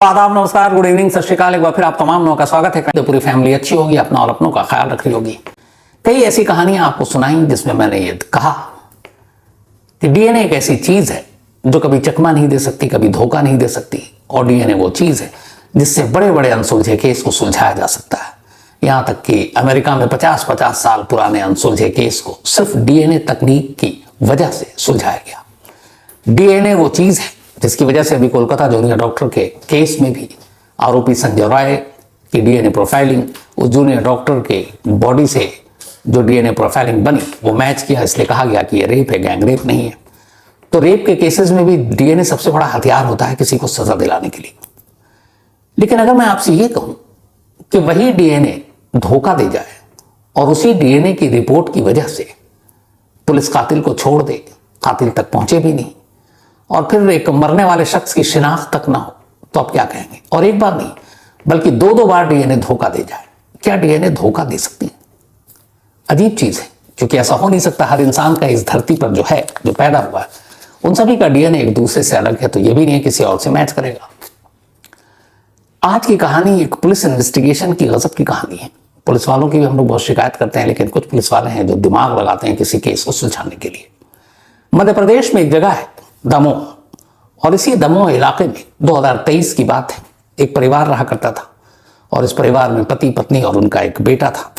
आदाब, नमस्कार, good evening, सत श्रीकाल। एक बार फिर आप तमाम लोगों का स्वागत है। तो पूरी फैमिली अच्छी होगी, अपना और अपनों का ख्याल रख रही होगी। कई ऐसी कहानियां आपको सुनाई जिसमें मैंने ये कहा कि डीएनए एक ऐसी चीज है जो कभी चकमा नहीं दे सकती, कभी धोखा नहीं दे सकती। और डीएनए वो चीज है जिससे बड़े बड़े अनसुलझे केस को सुलझाया जा सकता है। यहां तक कि अमेरिका में 50-50 साल पुराने अनसुलझे केस को सिर्फ डीएनए तकनीक की वजह से सुलझाया गया। डीएनए वो चीज है जिसकी वजह से अभी कोलकाता जूनियर डॉक्टर के केस में भी आरोपी संजय राय की डीएनए प्रोफाइलिंग उस जूनियर डॉक्टर के बॉडी से जो डीएनए प्रोफाइलिंग बनी वो मैच किया, इसलिए कहा गया कि ये रेप है, गैंग रेप नहीं है। तो रेप के केसेस में भी डीएनए सबसे बड़ा हथियार होता है किसी को सजा दिलाने के लिए। लेकिन अगर मैं आपसे ये कहूं कि वही डीएनए धोखा दे जाए और उसी डीएनए की रिपोर्ट की वजह से पुलिस कातिल को छोड़ दे, कातिल तक पहुंचे भी नहीं, और फिर एक मरने वाले शख्स की शिनाख्त तक ना हो, तो आप क्या कहेंगे? और एक बार नहीं बल्कि दो बार डीएनए धोखा दे जाए। क्या डीएनए धोखा दे सकती है? अजीब चीज है, क्योंकि ऐसा हो नहीं सकता। हर इंसान का इस धरती पर जो है, जो पैदा हुआ है, उन सभी का डीएनए एक दूसरे से अलग है, तो यह भी नहीं है किसी और से मैच करेगा। आज की कहानी एक पुलिस इन्वेस्टिगेशन की गजब की कहानी है। पुलिस वालों की भी हम लोग बहुत शिकायत करते हैं, लेकिन कुछ पुलिस वाले हैं जो दिमाग लगाते हैं किसी केस को सुलझाने के लिए। मध्य प्रदेश में एक जगह है दमोह, और इसी दमोह इलाके में 2023 की बात है। एक परिवार रहा करता था और इस परिवार में पति पत्नी और उनका एक बेटा था।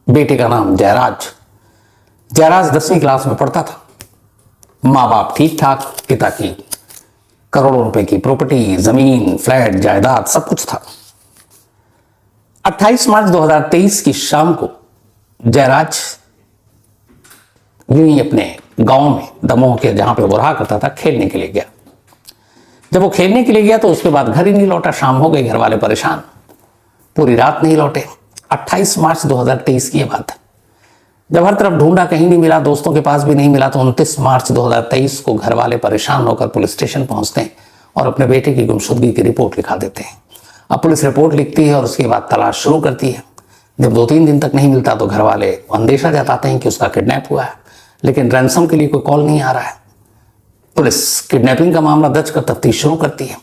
बेटे का नाम जयराज 10वीं क्लास में पढ़ता था। माँ बाप ठीक ठाक, पिता की करोड़ों रुपए की प्रॉपर्टी, जमीन, फ्लैट, जायदाद सब कुछ था। 28 मार्च 2023 की शाम को जयराज यूं ही अपने गांव में दमोह के जहां पे वो रहा करता था खेलने के लिए गया। जब वो खेलने के लिए गया तो उसके बाद घर ही नहीं लौटा। शाम हो गई, घर वाले परेशान, पूरी रात नहीं लौटे। 28 मार्च 2023 की बात है। जब हर तरफ ढूंढा, कहीं नहीं मिला, दोस्तों के पास भी नहीं मिला, तो 29 मार्च 2023 को घर वाले परेशान होकर पुलिस स्टेशन पहुंचते हैं और अपने बेटे की गुमशुदगी की रिपोर्ट लिखा देते हैं। अब पुलिस रिपोर्ट लिखती है और उसके बाद तलाश शुरू करती है। जब 2-3 दिन तक नहीं मिलता तो घर वाले अंदेशा जताते हैं कि उसका किडनैप हुआ है, लेकिन रैंसम के लिए कोई कॉल नहीं आ रहा है। पुलिस किडनैपिंग का मामला दर्ज कर तफ्तीश शुरू करती है।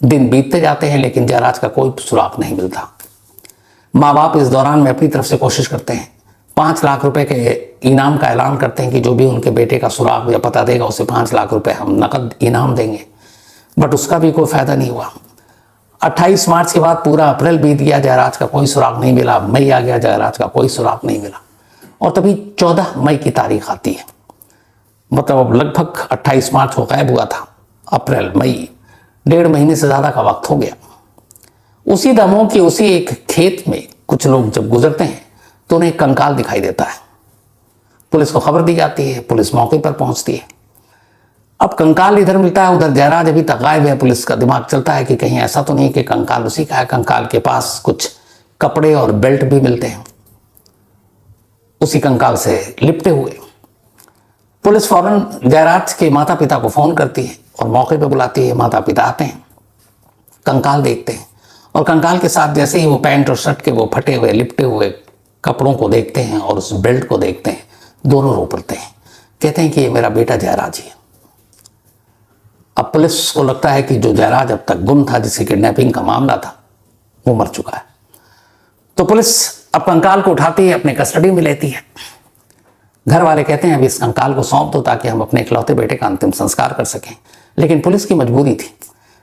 दिन बीतते जाते हैं, लेकिन जयराज का कोई सुराग नहीं मिलता। माँ बाप इस दौरान में अपनी तरफ से कोशिश करते हैं। 5 लाख रुपए के इनाम का ऐलान करते हैं कि जो भी उनके बेटे का सुराग या पता देगा उसे 5 लाख रुपए हम नकद इनाम देंगे, बट उसका भी कोई फायदा नहीं हुआ। 28 मार्च के बाद पूरा अप्रैल बीत गया, जयराज का कोई सुराग नहीं मिला। मई आ गया, जयराज का कोई सुराग नहीं मिला। और तभी 14 मई की तारीख आती है। मतलब अब लगभग 28 मार्च को गायब हुआ था, अप्रैल, मई, 1.5 महीने से ज्यादा का वक्त हो गया। उसी दमोह के उसी एक खेत में कुछ लोग जब गुजरते हैं तो उन्हें एक कंकाल दिखाई देता है। पुलिस को खबर दी जाती है, पुलिस मौके पर पहुंचती है। अब कंकाल इधर मिलता है, उधर जयराज अभी तक गायब है। पुलिस का दिमाग चलता है कि कहीं ऐसा तो नहीं कि कंकाल उसी का है। कंकाल के पास कुछ कपड़े और बेल्ट भी मिलते हैं उसी कंकाल से लिपटे हुए। पुलिस फौरन जयराज के माता पिता को फोन करती है और मौके पर बुलाती है। माता पिता आते हैं, कंकाल देखते हैं, और कंकाल के साथ जैसे ही वो पैंट और शर्ट के वो फटे हुए लिपटे हुए कपड़ों को देखते हैं और उस बेल्ट को देखते हैं, दोनों रो पड़ते हैं। कहते हैं कि ये मेरा बेटा जयराज ही है। अब पुलिस को लगता है कि जो जयराज अब तक गुम था, जिसकी किडनैपिंग का मामला था, वो मर चुका है। तो पुलिस अब कंकाल को उठाती है, अपने कस्टडी में लेती है। घर वाले कहते हैं अब इस कंकाल को सौंप दो ताकि हम अपने इकलौते बेटे का अंतिम संस्कार कर सकें। लेकिन पुलिस की मजबूरी थी।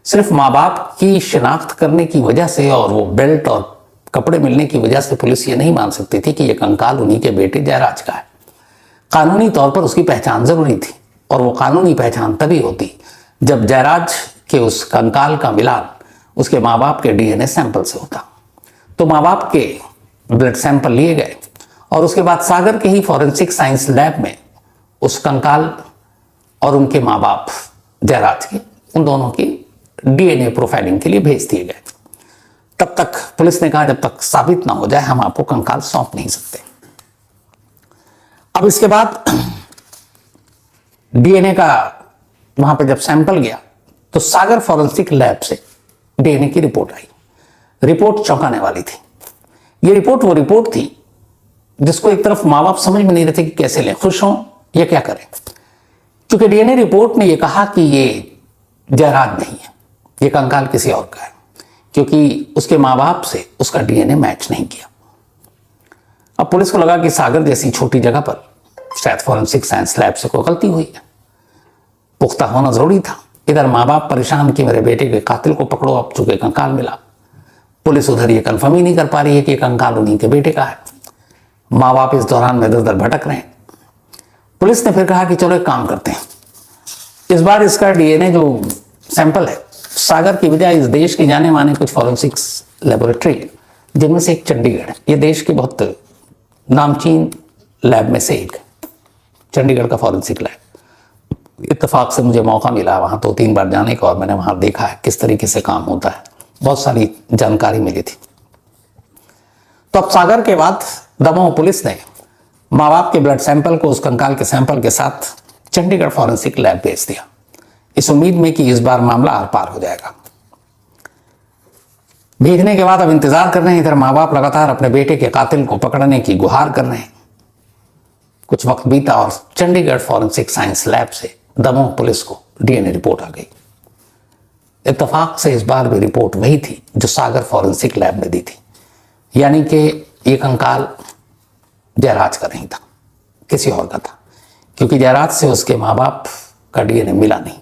सिर्फ माँ बाप की शिनाख्त करने की वजह से और वो बेल्ट और कपड़े मिलने की वजह से पुलिस ये नहीं मान सकती थी कि ये कंकाल उन्हीं के बेटे जयराज का है। कानूनी तौर पर उसकी पहचान जरूरी थी, और वो कानूनी पहचान तभी होती जब जयराज के उस कंकाल का मिलान उसके माँ बाप के डीएनए सैंपल से होता। तो माँ बाप के ब्लड सैंपल लिए गए और उसके बाद सागर के ही फॉरेंसिक साइंस लैब में उस कंकाल और उनके माँ बाप जयराज के, उन दोनों की डीएनए प्रोफाइलिंग के लिए भेज दिए गए। तब तक पुलिस ने कहा जब तक साबित ना हो जाए हम आपको कंकाल सौंप नहीं सकते। अब इसके बाद डीएनए का वहां पे जब सैंपल गया तो सागर फॉरेंसिक लैब से डीएनए की रिपोर्ट आई। रिपोर्ट चौंकाने वाली थी। ये रिपोर्ट वो रिपोर्ट थी जिसको एक तरफ माँ बाप समझ में नहीं रहे थे कि कैसे लें, खुश हों या क्या करें। क्योंकि डीएनए रिपोर्ट ने यह कहा कि ये जयराज नहीं है, ये कंकाल किसी और का है, क्योंकि उसके माँ बाप से उसका डीएनए मैच नहीं किया। अब पुलिस को लगा कि सागर जैसी छोटी जगह पर शायद फॉरेंसिक साइंस लैब से कोई गलती हुई है, पुख्ता होना जरूरी था। इधर माँ बाप परेशान कि मेरे बेटे के कातिल को पकड़ो, अब चूंकि कंकाल मिला। पुलिस उधर ये कंफर्म ही नहीं कर पा रही है कि कंकाल उन्हीं के बेटे का है। माँ बाप इस दौरान में इधर उधर भटक रहे हैं। पुलिस ने फिर कहा कि चलो एक काम करते हैं, इस बार इसका डीएनए जो सैंपल है सागर की बजाय इस देश की जाने माने कुछ फॉरेंसिक्स लेबोरेटरी है, जिनमें से एक चंडीगढ़ है। ये देश की बहुत नामचीन लैब में से एक है, चंडीगढ़ का फॉरेंसिक लैब। इत्तेफाक से मुझे मौका मिला वहाँ 2-3 बार जाने का, और मैंने वहाँ देखा है किस तरीके से काम होता है, बहुत सारी जानकारी मिली थी। तो अब सागर के बाद दमोह पुलिस ने माँ बाप के ब्लड सैंपल को उस कंकाल के सैंपल के साथ चंडीगढ़ फॉरेंसिक लैब भेज दिया, इस उम्मीद में कि इस बार मामला आर पार हो जाएगा। भेजने के बाद अब इंतजार कर रहे हैं। इधर माँ बाप लगातार अपने बेटे के कातिल को पकड़ने की गुहार कर रहे हैं। कुछ वक्त बीता और चंडीगढ़ फॉरेंसिक साइंस लैब से दमोह पुलिस को डीएनए रिपोर्ट आ गई। इत्तेफाक से इस बार भी रिपोर्ट वही थी जो सागर फॉरेंसिक लैब ने दी थी, यानी कि ये कंकाल जयराज का नहीं था, किसी और का था, क्योंकि जयराज से उसके माँ बाप का डीएनए मिला नहीं।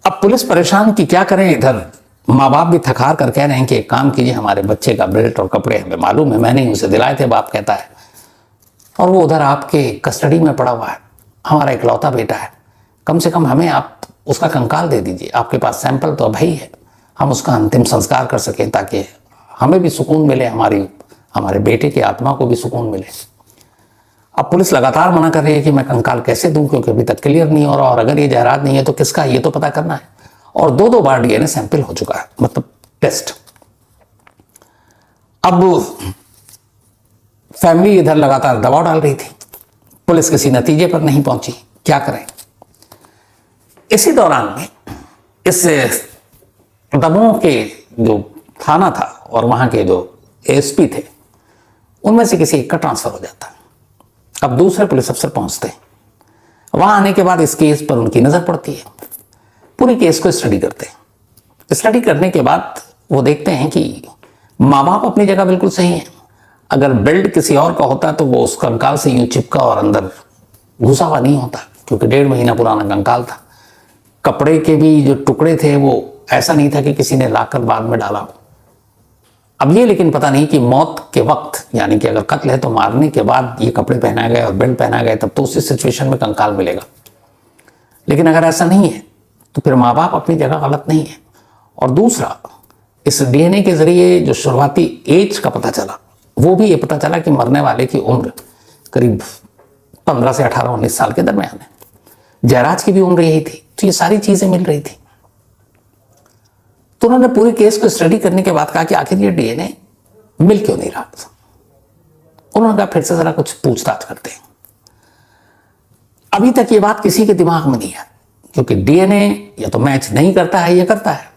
अब पुलिस परेशान कि क्या करें। इधर माँ बाप भी थकार कर कह रहे हैं कि एक काम कीजिए, हमारे बच्चे का बेल्ट और कपड़े हमें मालूम है, मैंने ही उसे दिलाए थे, बाप कहता है, और वो उधर आपके कस्टडी में पड़ा हुआ है, हमारा इकलौता बेटा है, कम से कम हमें आप उसका कंकाल दे दीजिए, आपके पास सैंपल तो अभी है, हम उसका अंतिम संस्कार कर सकें, ताकि हमें भी सुकून मिले, हमारे बेटे की आत्मा को भी सुकून मिले। अब पुलिस लगातार मना कर रही है कि मैं कंकाल कैसे दूं, क्योंकि अभी तक क्लियर नहीं हो रहा, और अगर ये जयराज नहीं है तो किसका, ये तो पता करना है। और 2-2 बार डीएनए सैंपल हो चुका है, मतलब टेस्ट। अब फैमिली इधर लगातार दबाव डाल रही थी, पुलिस किसी नतीजे पर नहीं पहुंची, क्या करें। इसी दौरान में इस दमोह के जो थाना था और वहां के जो एएसपी थे, उनमें से किसी एक का ट्रांसफर हो जाता। अब दूसरे पुलिस अफसर पहुंचते हैं। वहां आने के बाद इस केस पर उनकी नजर पड़ती है, पूरी केस को स्टडी करते हैं। स्टडी करने के बाद वो देखते हैं कि माँ बाप अपनी जगह बिल्कुल सही है। अगर बेल्ट किसी और का होता तो वो उस कंकाल से यूं चिपका और अंदर घुसा हुआ नहीं होता, क्योंकि 1.5 महीना पुराना कंकाल था। कपड़े के भी जो टुकड़े थे वो ऐसा नहीं था कि किसी ने लाकर बाद में डाला हो। अब ये लेकिन पता नहीं कि मौत के वक्त, यानी कि अगर कत्ल है तो मारने के बाद ये कपड़े पहनाए गए और बेल्ट पहनाए गए, तब तो उसी सिचुएशन में कंकाल मिलेगा। लेकिन अगर ऐसा नहीं है तो फिर माँ बाप अपनी जगह गलत नहीं है। और दूसरा, इस डीएनए के जरिए जो शुरुआती एज का पता चला, वो भी ये पता चला कि मरने वाले की उम्र करीब 15 से 18-19 साल के दरमियान है। जयराज की भी उम्र यही थी, तो ये सारी चीजें मिल रही थी। तो उन्होंने पूरी केस को स्टडी करने के बाद कहा कि आखिर ये डीएनए मिल क्यों नहीं रहा। उन्होंने कहा फिर से जरा कुछ पूछताछ करते हैं। अभी तक ये बात किसी के दिमाग में नहीं है, क्योंकि डीएनए या तो मैच नहीं करता है या करता है,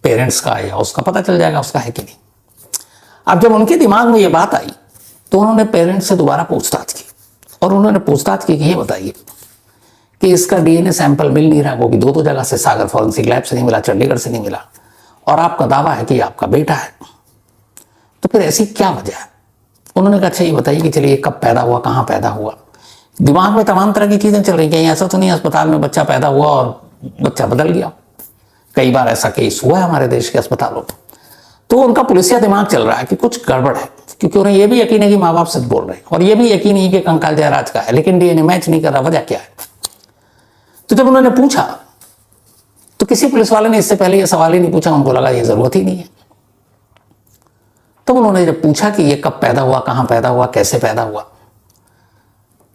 पेरेंट्स का या उसका पता चल जाएगा उसका है कि नहीं। अब जब उनके दिमाग में ये बात आई तो उन्होंने पेरेंट्स से दोबारा पूछताछ की, और उन्होंने पूछताछ की कि ये बताइए कि इसका डीएनए सैंपल मिल नहीं रहा, वो भी 2 जगह से, सागर फॉरेंसिक लैब से नहीं मिला, चंडीगढ़ से नहीं मिला, और आपका दावा है कि आपका बेटा है, तो फिर ऐसी क्या वजह है। उन्होंने कहा अच्छा ये बताइए कि चलिए कब पैदा हुआ, कहाँ पैदा हुआ। दिमाग में तमाम तरह की चीजें चल रही, कहीं ऐसा तो नहीं अस्पताल में बच्चा पैदा हुआ और बच्चा बदल गया। कई बार ऐसा केस हुआ है हमारे देश के अस्पतालों में। तो उनका पुलिसिया दिमाग चल रहा है कि कुछ गड़बड़ है, क्योंकि उन्हें यह भी यकीन है कि माँ बाप सच बोल रहे हैं, और यह भी यकीन है कि कंकाल जयराज का है, लेकिन डीएनए मैच नहीं कर रहा, वजह क्या है। तो जब उन्होंने पूछा तो किसी पुलिस वाले ने इससे पहले यह सवाल ही नहीं पूछा, उनको लगा ये जरूरत ही नहीं है। तब उन्होंने जब पूछा कि ये कब पैदा हुआ, कहां पैदा हुआ, कैसे पैदा हुआ,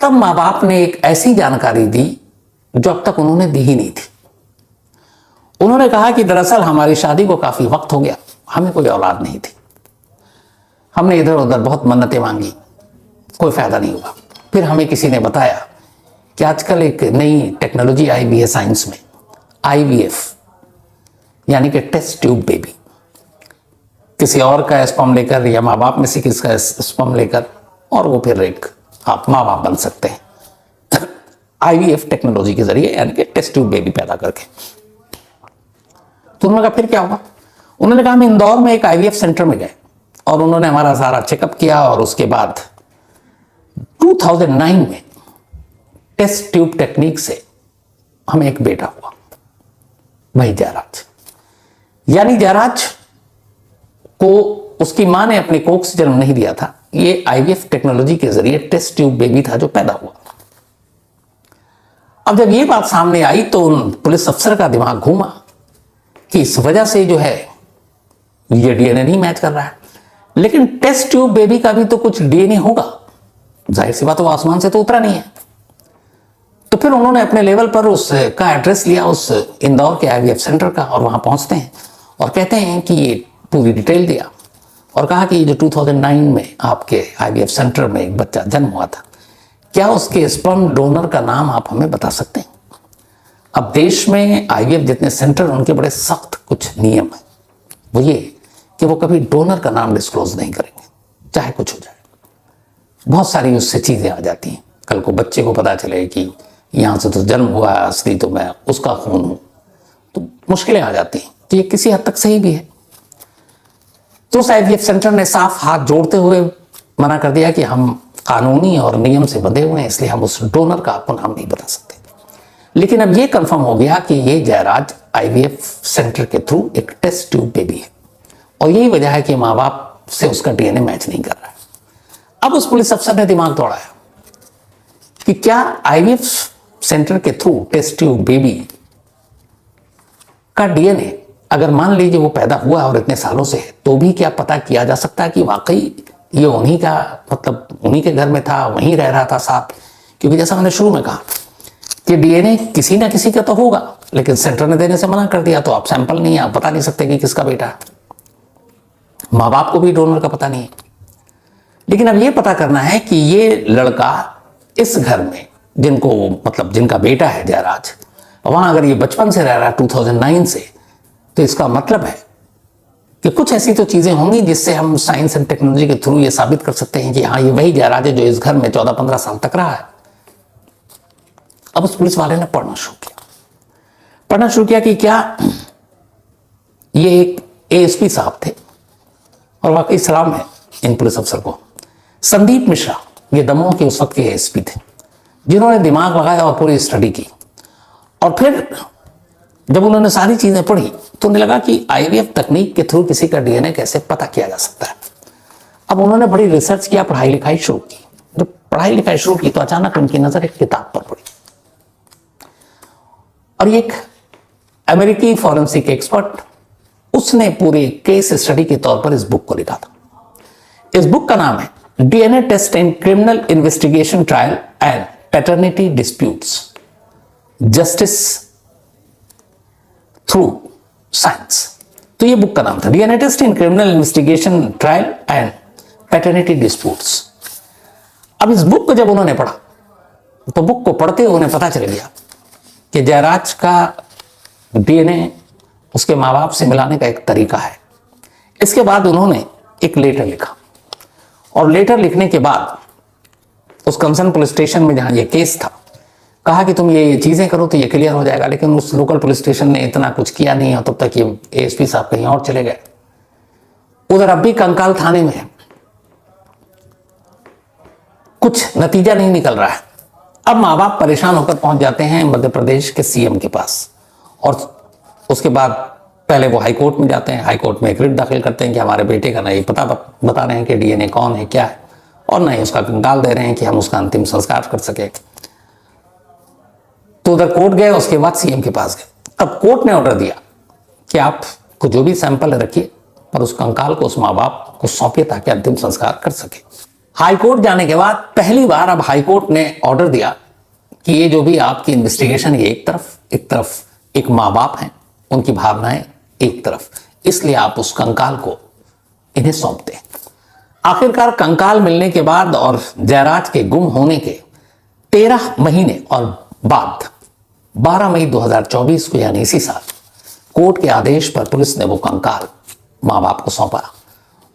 तब माँ बाप ने एक ऐसी जानकारी दी जो अब तक उन्होंने दी ही नहीं थी। उन्होंने कहा कि दरअसल हमारी शादी को काफी वक्त हो गया, हमें कोई औलाद नहीं थी, हमने इधर उधर बहुत मन्नतें मांगी, कोई फायदा नहीं हुआ। फिर हमें किसी ने बताया कि आजकल एक नई टेक्नोलॉजी आई भी है साइंस में, IVF, यानी कि टेस्ट ट्यूब बेबी। किसी और का स्पर्म लेकर या माँ बाप में से किसी का स्पर्म लेकर, और वो फिर एक आप माँ बाप बन सकते हैं IVF टेक्नोलॉजी के जरिए, यानी कि टेस्ट ट्यूब बेबी पैदा करके। तो उन्होंने कहा फिर क्या होगा? उन्होंने कहा हम इंदौर में एक आईवीएफ सेंटर में गए और उन्होंने हमारा सारा चेकअप किया और उसके बाद 2009 में टेस्ट ट्यूब टेक्निक से हमें एक बेटा हुआ, वही जयराज। यानी जयराज को उसकी मां ने अपने कोख से जन्म नहीं दिया था, ये आईवीएफ टेक्नोलॉजी के जरिए टेस्ट ट्यूब बेबी था जो पैदा हुआ। अब जब ये बात सामने आई तो उन पुलिस अफसर का दिमाग घूमा कि इस वजह से जो है ये डीएनए नहीं मैच कर रहा है, लेकिन टेस्ट ट्यूब बेबी का भी तो कुछ डीएनए होगा, जाहिर सी बात, वो आसमान से तो उतरा नहीं है। तो फिर उन्होंने अपने लेवल पर उसका एड्रेस लिया, उस इंदौर के आईवीएफ सेंटर का, और वहां पहुंचते हैं और कहते हैं कि ये पूरी डिटेल दिया और कहा कि जो 2009 में आपके आईवीएफ सेंटर में एक बच्चा जन्म हुआ था, क्या उसके स्पर्म डोनर का नाम आप हमें बता सकते हैं? अब देश में आईवीएफ जितने सेंटर उनके बड़े सख्त कुछ नियम है, वो ये कि वो कभी डोनर का नाम डिस्क्लोज नहीं करेंगे, चाहे कुछ हो जाए। बहुत सारी उससे चीजें आ जाती हैं, कल को बच्चे को पता चले कि यहां से तो जन्म हुआ है, असली तो मैं उसका खून हूं, तो मुश्किलें आ जाती हैं। तो ये किसी हद तक सही भी है। तो आईवीएफ सेंटर ने साफ हाथ जोड़ते हुए मना कर दिया कि हम कानूनी और नियम से बंधे हुए हैं, इसलिए हम उस डोनर का आपको नाम नहीं बता सकते। लेकिन अब ये कंफर्म हो गया कि ये जयराज आईवीएफ सेंटर के थ्रू एक टेस्ट ट्यूब बेबी है और यही वजह है कि माँ बाप से उसका डीएनए मैच नहीं कर रहा है। अब उस पुलिस अफसर ने दिमाग दौड़ाया कि क्या आईवीएफ सेंटर के थ्रू टेस्ट ट्यूब बेबी का डीएनए अगर मान लीजिए वो पैदा हुआ और इतने सालों से है, तो भी क्या पता किया जा सकता है कि वाकई ये उन्हीं का, मतलब उन्हीं के घर में था, वहीं रह रहा था साथ? क्योंकि जैसा मैंने शुरू में कहा कि डीएनए किसी ना किसी का तो होगा, लेकिन सेंटर ने देने से मना कर दिया, तो आप सैंपल नहीं है, आप बता नहीं सकते कि किसका बेटा है। माँ बाप को भी डोनर का पता नहीं है। लेकिन अब ये पता करना है कि ये लड़का इस घर में जिनको, मतलब जिनका बेटा है जयराज, वहां अगर ये बचपन से रह रहा है 2009 से, तो इसका मतलब है कि कुछ ऐसी तो चीजें होंगी जिससे हम साइंस एंड टेक्नोलॉजी के थ्रू ये साबित कर सकते हैं कि हाँ, ये वही जयराज है जो इस घर में 14-15 साल तक रहा है। अब उस पुलिस वाले ने पढ़ना शुरू किया कि क्या ये एक एएसपी साहब थे, और वाकई सलाम है इन पुलिस अफसर को। संदीप मिश्रा ये दमोह के उस वक्त के एएसपी थे, जिन्होंने दिमाग लगाया और पूरी स्टडी की। और फिर जब उन्होंने सारी चीजें पढ़ी तो उन्हें लगा कि आईवीएफ तकनीक के थ्रू किसी का डीएनए कैसे पता किया जा सकता है। अब उन्होंने बड़ी रिसर्च किया, पढ़ाई लिखाई शुरू की। जब पढ़ाई लिखाई शुरू की तो अचानक उनकी नजर एक किताब पर पड़ी, और एक अमेरिकी फॉरेंसिक एक्सपर्ट, उसने पूरे केस स्टडी के तौर पर इस बुक को लिखा था। इस बुक का नाम है DNA test in criminal investigation trial and paternity disputes, justice through science. तो ये बुक का नाम था, DNA test in criminal investigation trial and paternity disputes. अब इस बुक को जब उन्होंने पढ़ा तो बुक को पढ़ते हुए उन्हें पता चल गया कि जयराज का डीएनए उसके माँ बाप से मिलाने का एक तरीका है। इसके बाद उन्होंने एक लेटर लिखा, और लेटर लिखने के बाद उस कंसर्न पुलिस स्टेशन में जहां ये केस था, कहा कि तुम ये चीजें करो तो ये क्लियर हो जाएगा। लेकिन उस लोकल पुलिस स्टेशन ने इतना कुछ किया नहीं, और तब तक ये एएसपी साहब कहीं और चले गए। उधर अब भी कंकाल थाने में कुछ नतीजा नहीं निकल रहा है। अब माँ बाप परेशान होकर पहुंच जाते हैं मध्य प्रदेश के सीएम के पास, और उसके बाद पहले वो हाईकोर्ट में जाते हैं। हाईकोर्ट में एक रिट दाखिल करते हैं कि हमारे बेटे का ना ये पता बता रहे हैं कि डीएनए कौन है, क्या है, और ना ही उसका कंकाल दे रहे हैं कि हम उसका अंतिम संस्कार कर सके। तो उधर कोर्ट गए, उसके बाद सीएम के पास गए। तब कोर्ट ने ऑर्डर दिया कि आप को जो भी सैंपल रखिए, पर उस कंकाल को उस माँ बाप को सौंपिए ताकि अंतिम संस्कार कर सके। हाईकोर्ट जाने के बाद पहली बार अब हाईकोर्ट ने ऑर्डर दिया कि ये जो भी आपकी इन्वेस्टिगेशन, ये एक तरफ एक माँ बाप हैं, उनकी भावनाएं एक तरफ, इसलिए आप उस कंकाल को इन्हें सौंप दें। आखिरकार कंकाल मिलने के बाद और जयराज के गुम होने के 13 महीने और बाद 12 मई 2024 को, यानी इसी साल, कोर्ट के आदेश पर पुलिस ने वो कंकाल माँ बाप को सौंपा,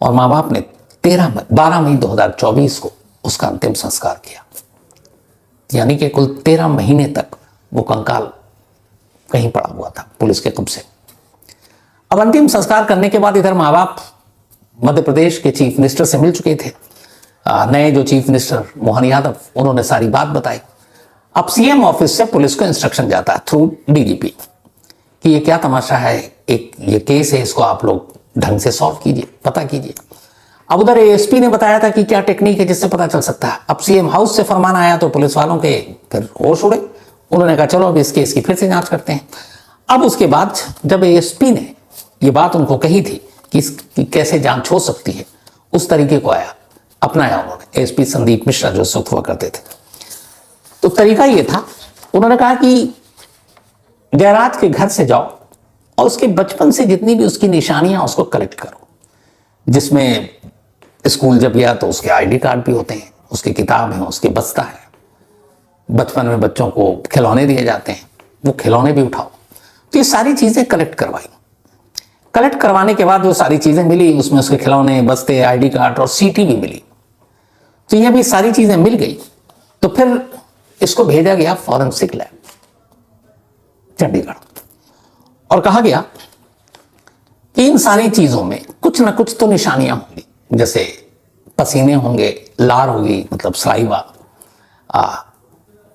और माँ बाप ने 12 मई 2024 को उसका अंतिम संस्कार किया। यानी कि कुल 13 महीने तक वो कंकाल कहीं पड़ा हुआ था पुलिस के कब्जे। अब अंतिम संस्कार करने के बाद इधर माँ बाप मध्य प्रदेश के चीफ मिनिस्टर से मिल चुके थे। नए जो चीफ मिनिस्टर मोहन यादव, उन्होंने सारी बात बताई। अब सीएम ऑफिस से पुलिस को इंस्ट्रक्शन जाता है थ्रू डीजीपी कि ये क्या तमाशा है, एक ये केस है, इसको आप लोग ढंग से सॉल्व कीजिए, पता कीजिए। अब उधर एएसपी ने बताया था कि क्या टेक्निक है जिससे पता चल सकता है। अब सीएम हाउस से फरमान आया तो पुलिस वालों के फिर होश उड़े। उन्होंने कहा चलो अब इस केस की फिर से जांच करते हैं। अब उसके बाद जब एएसपी ने ये बात उनको कही थी कि इसकी कैसे जांच हो सकती है, उस तरीके को अपनाया उन्होंने। एएसपी संदीप मिश्रा जो उस वक्त हुआ करते थे, तो तरीका ये था, उन्होंने कहा कि जयराज के घर से जाओ और उसके बचपन से जितनी भी उसकी निशानियां उसको कलेक्ट करो, जिसमें स्कूल जब गया तो उसके आईडी कार्ड भी होते हैं, उसकी किताब है, उसके बस्ता है, बचपन में बच्चों को खिलौने दिए जाते हैं, वो खिलौने भी उठाओ। तो ये सारी चीजें कलेक्ट करवाई। कलेक्ट करवाने के बाद जो सारी चीजें मिली, उसमें उसके खिलौने, बस्ते, आईडी कार्ड और सीटी भी मिली। तो ये भी सारी चीजें मिल गई तो फिर इसको भेजा गया फॉरेंसिक लैब चंडीगढ़ और कहा गया कि इन सारी चीजों में कुछ ना कुछ तो निशानियां होंगी, जैसे पसीने होंगे, लार होगी, मतलब सलाइवा,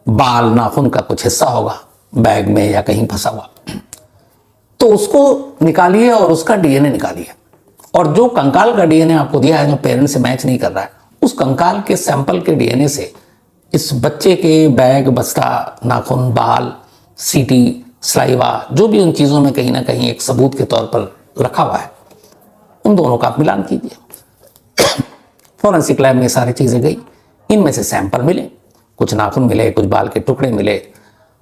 बाल, नाखून का कुछ हिस्सा होगा बैग में या कहीं फंसा हुआ, तो उसको निकालिए और उसका डीएनए निकालिए। और जो कंकाल का डीएनए आपको दिया है, जो पेरेंट्स से मैच नहीं कर रहा है, उस कंकाल के सैंपल के डीएनए से इस बच्चे के बैग, बस्ता, नाखून, बाल, सीटी, सलाइवा, जो भी उन चीज़ों में कहीं ना कहीं एक सबूत के तौर पर रखा हुआ है, उन दोनों का आप मिलान कीजिए। फॉरेंसिक लैब में सारी चीज़ें गई, इनमें से सैंपल मिले, कुछ नाखून मिले, कुछ बाल के टुकड़े मिले,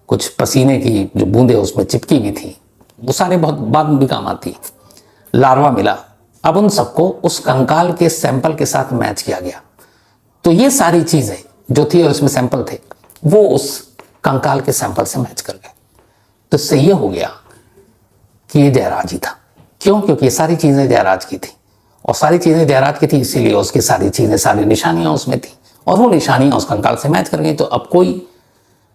कुछ पसीने की जो बूंदें उसमें चिपकी हुई थी, वो सारे बहुत बाद में भी काम आती। लार्वा मिला। अब उन सबको उस कंकाल के सैंपल के साथ मैच किया गया, तो ये सारी चीज़ें जो थी और इसमें सैंपल थे, वो उस कंकाल के सैंपल से मैच कर गए। तो इससे ये हो गया कि ये जयराज ही था। क्यों? क्योंकि ये सारी चीज़ें जयराज की थी, और सारी चीज़ें जयराज की थी, इसीलिए उसकी सारी चीज़ें, सारी निशानियाँ उसमें थी, और वो निशानियाँ उस कंकाल से मैच कर गई। तो अब कोई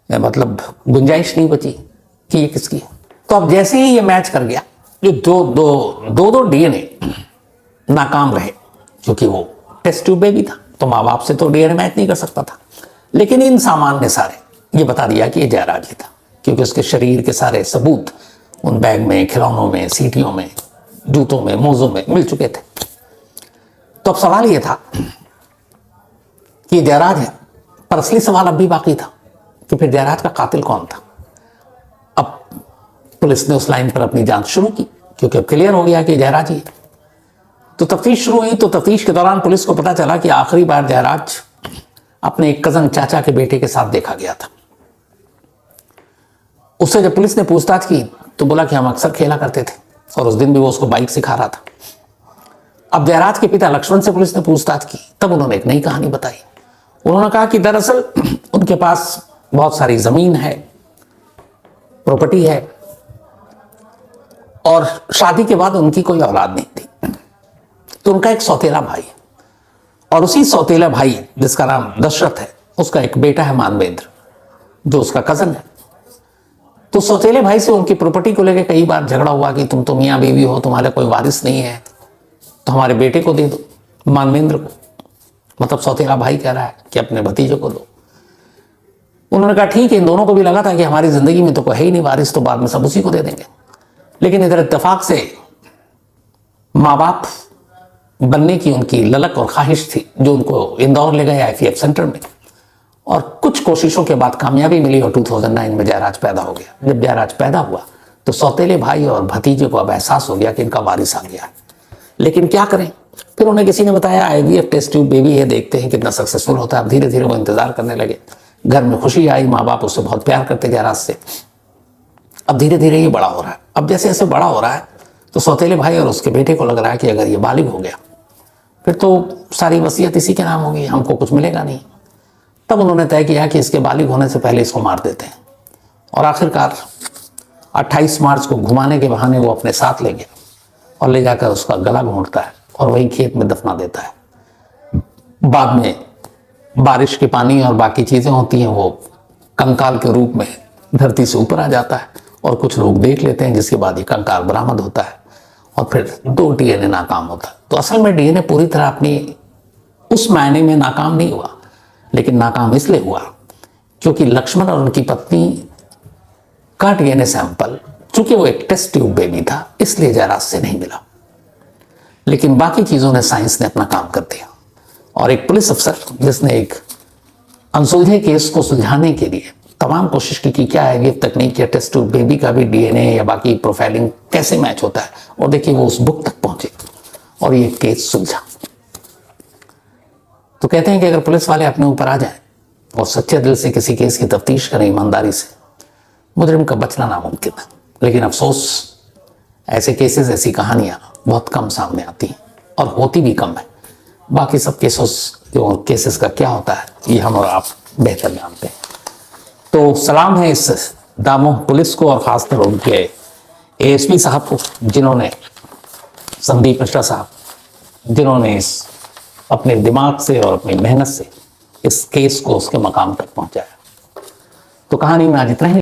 मतलब गुंजाइश नहीं बची कि ये किसकी है। तो अब जैसे ही ये मैच कर गया, जो दो डीएनए नाकाम रहे, क्योंकि वो टेस्ट ट्यूब बेबी था, तो माँ बाप से तो डीएनए मैच नहीं कर सकता था। लेकिन इन सामान ने सारे ये बता दिया कि ये जयराज ही था, क्योंकि उसके शरीर के सारे सबूत उन बैग में, खिलौनों में, सीटियों में, जूतों में, मोजों में मिल चुके थे। तो अब सवाल ये था कि ये जयराज है, पर असली सवाल अब भी बाकी था कि फिर जयराज का कातिल कौन था। अब पुलिस ने उस लाइन पर अपनी जांच शुरू की, क्योंकि अब क्लियर हो गया कि जयराज ही है। तो तफ्तीश शुरू हुई। तो तफ्तीश के दौरान पुलिस को पता चला कि आखिरी बार जयराज अपने एक कजन चाचा के बेटे के साथ देखा गया था। उससे जब पुलिस ने पूछताछ की तो बोला कि हम अक्सर खेला करते थे, और उस दिन भी वो उसको बाइक सिखा रहा था। अब जयराज के पिता लक्ष्मण से पुलिस ने पूछताछ की, तब उन्होंने एक नई कहानी बताई। उन्होंने कहा कि दरअसल उनके पास बहुत सारी जमीन है, प्रॉपर्टी है, और शादी के बाद उनकी कोई औलाद नहीं थी। तो उनका एक सौतेला भाई है, और उसी सौतेला भाई जिसका नाम दशरथ है, उसका एक बेटा है मानवेंद्र, जो उसका कजन है। तो सौतेले भाई से उनकी प्रॉपर्टी को लेकर कई बार झगड़ा हुआ कि तुम तो मियाँ बीवी हो, तुम्हारा कोई वारिस नहीं है, तो हमारे बेटे को दे दो, मानवेंद्र को। मतलब सौतेला भाई कह रहा है कि अपने भतीजे को दो। उन्होंने कहा ठीक है। इन दोनों को भी लगा था कि हमारी जिंदगी में तो कोई है ही नहीं वारिस, तो बाद में सब उसी को दे देंगे। लेकिन इधर इत्तेफाक से माँ बाप बनने की उनकी ललक और ख्वाहिश थी, जो उनको इंदौर ले गए आईवीएफ सेंटर में, और कुछ कोशिशों के बाद कामयाबी मिली और 2009 में जयराज पैदा हो गया। जब जयराज पैदा हुआ तो सौतेले भाई और भतीजे को अब एहसास हो गया कि इनका वारिस आ गया है। लेकिन क्या करें? फिर उन्हें किसी ने बताया आईवीएफ टेस्ट ट्यूब बेबी है, देखते हैं कितना सक्सेसफुल होता है। अब धीरे धीरे वो इंतजार करने लगे। घर में खुशी आई, माँ बाप उससे बहुत प्यार करते जयराज से। अब धीरे धीरे ये बड़ा हो रहा है। अब जैसे जैसे बड़ा हो रहा है तो सौतेले भाई और उसके बेटे को लग रहा है कि अगर ये बालिग हो गया फिर तो सारी वसीयत इसी के नाम होगी, हमको कुछ मिलेगा नहीं। तब उन्होंने तय किया कि इसके बालिग होने से पहले इसको मार देते हैं। और आखिरकार 28 मार्च को घुमाने के बहाने वो अपने साथ ले गया और ले जाकर उसका गला घोंटता है और वहीं खेत में दफना देता है। बाद में बारिश के पानी और बाकी चीज़ें होती हैं, वो कंकाल के रूप में धरती से ऊपर आ जाता है और कुछ लोग देख लेते हैं, जिसके बाद ये कंकाल बरामद होता है और फिर 2 डीएनए नाकाम होता। तो असल में डीएनए पूरी तरह अपनी उस मायने में नाकाम नहीं हुआ, लेकिन नाकाम इसलिए हुआ क्योंकि लक्ष्मण और उनकी पत्नी का डीएनए सैंपल, चूंकि वो एक टेस्ट ट्यूब बेबी था, इसलिए जयराज से नहीं मिला। लेकिन बाकी चीजों ने, साइंस ने अपना काम कर दिया। और एक पुलिस अफसर जिसने एक अनसुलझे केस को सुलझाने के लिए तमाम कोशिश की कि क्या है ये तकनीक या टेस्ट ट्यूब बेबी का भी डीएनए या बाकी प्रोफाइलिंग कैसे मैच होता है, और देखिए वो उस बुक तक पहुंचे और ये केस सुलझा। तो कहते हैं कि अगर पुलिस वाले अपने ऊपर आ जाएं और सच्चे दिल से किसी केस की तफ्तीश करें ईमानदारी से, मुजरिम का बचना नामुमकिन है। लेकिन अफसोस, ऐसे केसेस, ऐसी कहानियां बहुत कम सामने आती हैं और होती भी कम है। बाकी सब केसेस का क्या होता है ये हम और आप बेहतर जानते हैं। तो सलाम है इस दामोह पुलिस को और खासकर उनके एएसपी साहब को, जिन्होंने, संदीप मिश्रा साहब, जिन्होंने इस अपने दिमाग से और अपनी मेहनत से इस केस को उसके मकाम तक पहुंचाया। तो कहानी में आज इतना ही।